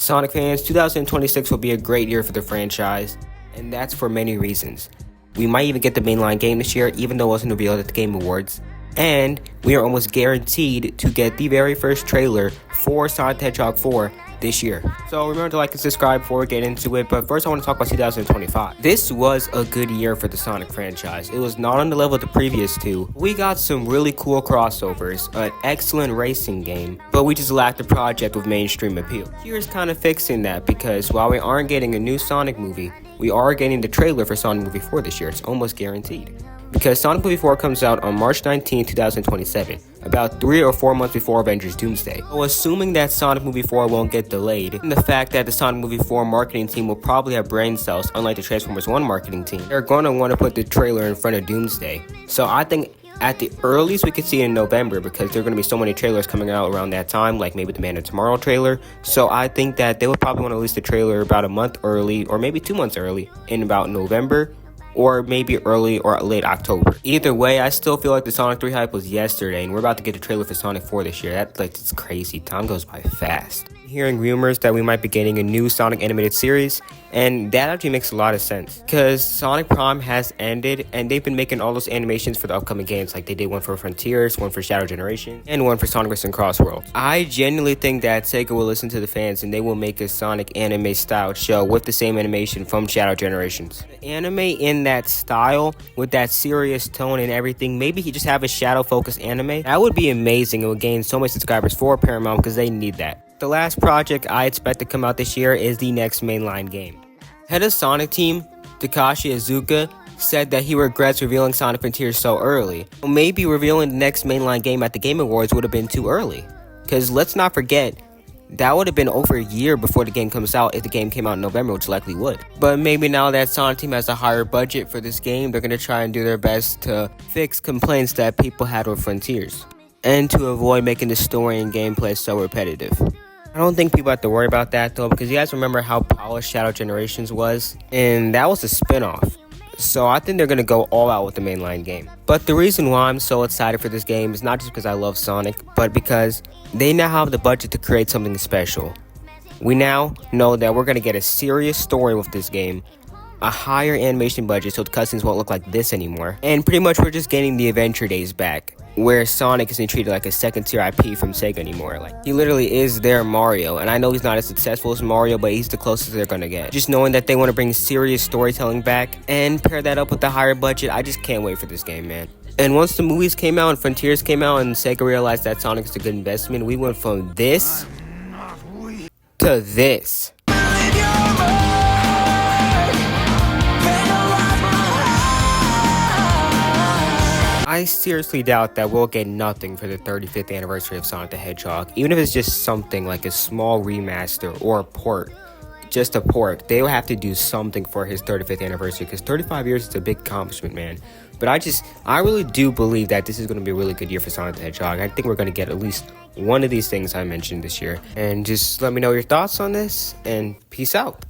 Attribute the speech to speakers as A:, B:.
A: Sonic fans, 2026 will be a great year for the franchise, and that's for many reasons. We might even get the mainline game this year, even though it wasn't revealed at the Game Awards, and we are almost guaranteed to get the very first trailer for Sonic the Hedgehog 4 this year. So remember to like and subscribe before we get into it, but first I want to talk about 2025. This was a good year for the Sonic franchise. It was not on the level of the previous two. We got some really cool crossovers, an excellent racing game, but we just lacked a project with mainstream appeal. Here's kind of fixing that, because while we aren't getting a new Sonic movie, we are getting the trailer for Sonic Movie 4 this year. It's almost guaranteed. Because Sonic Movie 4 comes out on March 19, 2027, about 3 or 4 months before Avengers Doomsday. So assuming that Sonic Movie 4 won't get delayed, and the fact that the Sonic Movie 4 marketing team will probably have brain cells, unlike the Transformers 1 marketing team, they're going to want to put the trailer in front of Doomsday. So I think at the earliest we could see it in November, because there are going to be so many trailers coming out around that time, like maybe the Man of Tomorrow trailer. So I think that they would probably want to release the trailer about a month early, or maybe 2 months early, in about November, or maybe early or late October. Either way, I still feel like the Sonic 3 hype was yesterday, and we're about to get a trailer for Sonic 4 this year. It's crazy. Time goes by fast. Hearing rumors that we might be getting a new Sonic animated series, and that actually makes a lot of sense, because Sonic Prime has ended, and they've been making all those animations for the upcoming games. Like they did one for Frontiers, one for Shadow Generation, and one for Sonic vs. Crossworlds. I genuinely think that Sega will listen to the fans, and they will make a Sonic anime style show with the same animation from Shadow Generations. The anime in that style, with that serious tone and everything, maybe he just have a shadow focused anime. That would be amazing. It would gain so many subscribers for Paramount, because they need that. The last project I expect to come out this year is the next mainline game. Head of Sonic Team, Takashi Iizuka, said that he regrets revealing Sonic Frontiers so early. Well, maybe revealing the next mainline game at the Game Awards would have been too early. Because let's not forget, that would have been over a year before the game comes out if the game came out in November, which likely would. But maybe now that Sonic Team has a higher budget for this game, they're going to try and do their best to fix complaints that people had with Frontiers, and to avoid making the story and gameplay so repetitive. I don't think people have to worry about that though, because you guys remember how polished Shadow Generations was, and that was a spin-off. So I think they're going to go all out with the mainline game. But the reason why I'm so excited for this game is not just because I love Sonic, but because they now have the budget to create something special. We now know that we're going to get a serious story with this game, a higher animation budget so the cutscenes won't look like this anymore, and pretty much we're just getting the adventure days back, where Sonic isn't treated like a second-tier IP from Sega anymore. Like, he literally is their Mario, and I know he's not as successful as Mario, but he's the closest they're gonna get. Just knowing that they want to bring serious storytelling back and pair that up with the higher budget, I just can't wait for this game, man. And once the movies came out and Frontiers came out and Sega realized that Sonic is a good investment, we went from this to this. I seriously doubt that we'll get nothing for the 35th anniversary of Sonic the Hedgehog, even if it's just something like a small remaster or a port. Just a port. They will have to do something for his 35th anniversary, because 35 years is a big accomplishment, man. But I really do believe that this is going to be a really good year for Sonic the Hedgehog. I think we're going to get at least one of these things I mentioned this year. And just let me know your thoughts on this, and peace out.